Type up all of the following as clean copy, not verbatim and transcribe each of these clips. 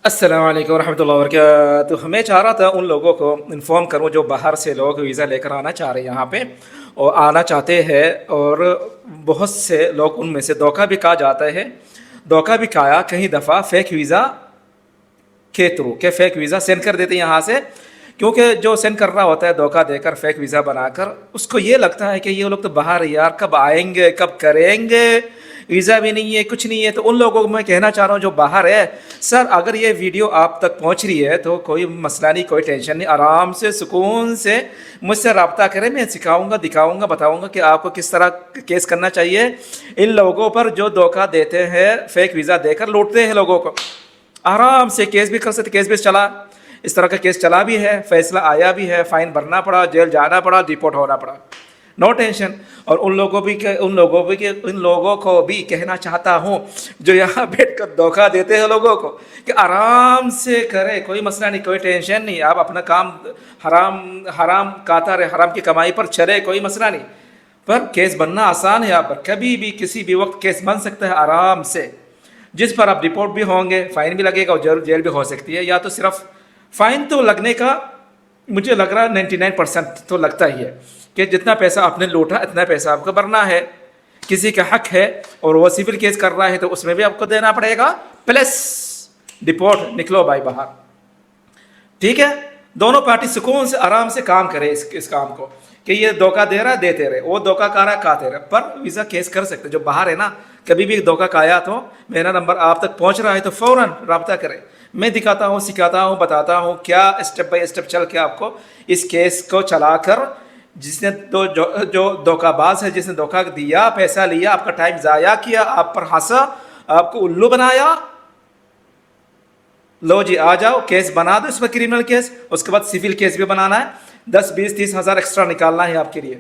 السلام علیکم ورحمۃ اللہ وبرکاتہ. میں چاہ رہا تھا ان لوگوں کو انفارم کروں جو باہر سے لوگ ویزا لے کر آنا چاہ رہے ہیں یہاں پہ اور آنا چاہتے ہیں، اور بہت سے لوگ ان میں سے دھوکہ بھی کہا جاتا ہے. دھوکہ بھی کھایا کئی دفعہ فیک ویزا کے تھرو کہ فیک ویزا سینڈ کر دیتے ہیں یہاں سے، کیونکہ جو سینڈ کر رہا ہوتا ہے دھوکہ دے کر فیک ویزا بنا کر، اس کو یہ لگتا ہے کہ یہ لوگ تو باہر یار کب آئیں گے کب کریں گے، ویزا بھی نہیں ہے کچھ نہیں ہے. تو ان لوگوں کو میں کہنا چاہ رہا ہوں جو باہر ہے، سر اگر یہ ویڈیو آپ تک پہنچ رہی ہے تو کوئی مسئلہ نہیں، کوئی ٹینشن نہیں، آرام سے سکون سے مجھ سے رابطہ کریں. میں سکھاؤں گا، دکھاؤں گا، بتاؤں گا کہ آپ کو کس طرح کیس کرنا چاہیے ان لوگوں پر جو دھوکہ دیتے ہیں، فیک ویزا دے کر لوٹتے ہیں لوگوں کو. آرام سے کیس بھی کر سکتے، کیس بھی چلا، اس طرح کا کیس چلا بھی ہے، فیصلہ آیا بھی ہے، فائن بھرنا پڑا، جیل جانا پڑا، ڈیپورٹ ہونا پڑا، نو ٹینشن. اور ان لوگوں کو بھی کہنا چاہتا ہوں جو یہاں بیٹھ کر دھوکہ دیتے ہیں لوگوں کو کہ آرام سے کرے، کوئی مسئلہ نہیں، کوئی ٹینشن نہیں، آپ اپنا کام حرام کاتا رہے، حرام کی کمائی پر چلے، کوئی مسئلہ نہیں. پر کیس بننا آسان ہے، آپ پر کبھی بھی کسی بھی وقت کیس بن سکتا ہے آرام سے، جس پر آپ رپورٹ بھی ہوں گے، فائن بھی لگے گا اور جیل بھی ہو سکتی ہے. یا تو صرف فائن تو لگنے کا مجھے لگ رہا 99% تو لگتا ہی ہے کہ جتنا پیسہ آپ نے لوٹا اتنا پیسہ آپ کو بھرنا ہے. کسی کا حق ہے اور وہ سول کیس کر رہا ہے تو اس میں بھی آپ کو دینا پڑے گا، پلس ڈپورٹ، نکلو بھائی باہر. ٹھیک ہے، دونوں پارٹی سکون سے آرام سے کام کرے اس کام کو کہ یہ دھوکہ دے رہا دیتے رہے، وہ دھوکہ کھا رہا کھاتے رہے. پر ویزا کیس کر سکتے جو باہر ہے نا. کبھی بھی دھوکہ کھایا تو میرا نمبر آپ تک پہنچ رہا ہے تو فوراً رابطہ کرے. میں دکھاتا ہوں، سکھاتا ہوں، بتاتا ہوں کیا اسٹیپ بائی اسٹیپ چل کے آپ کو اس کیس کو چلا کر، جس نے جو دھوکہ باز ہے، جس نے دھوکہ دیا، پیسہ لیا، آپ کا ٹائم ضائع کیا، آپ پر ہنسا، آپ کو الو بنایا، لو جی آ جاؤ کیس بنا دو اس میں کریمنل کیس، اس کے بعد سول کیس بھی بنانا ہے، 10 20 30 ہزار ایکسٹرا نکالنا ہے آپ کے لیے.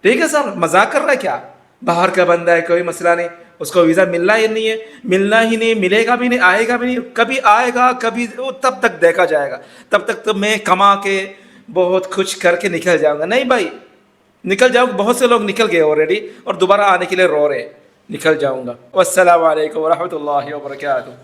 ٹھیک ہے سر، مذاق کر رہا ہے کیا؟ باہر کا بندہ ہے، کوئی مسئلہ نہیں، اس کو ویزا ملنا ہی نہیں ہے، ملنا ہی نہیں، ملے گا بھی نہیں، آئے گا بھی نہیں، کبھی آئے گا کبھی تب تک دیکھا جائے گا، تب تک تو میں کما کے بہت کچھ کر کے نکل جاؤں گا. نہیں بھائی، نکل جاؤں گا، بہت سے لوگ نکل گئے آلریڈی اور دوبارہ آنے کے لیے رو رہے، نکل جاؤں گا. والسلام علیکم ورحمۃ اللہ وبرکاتہ.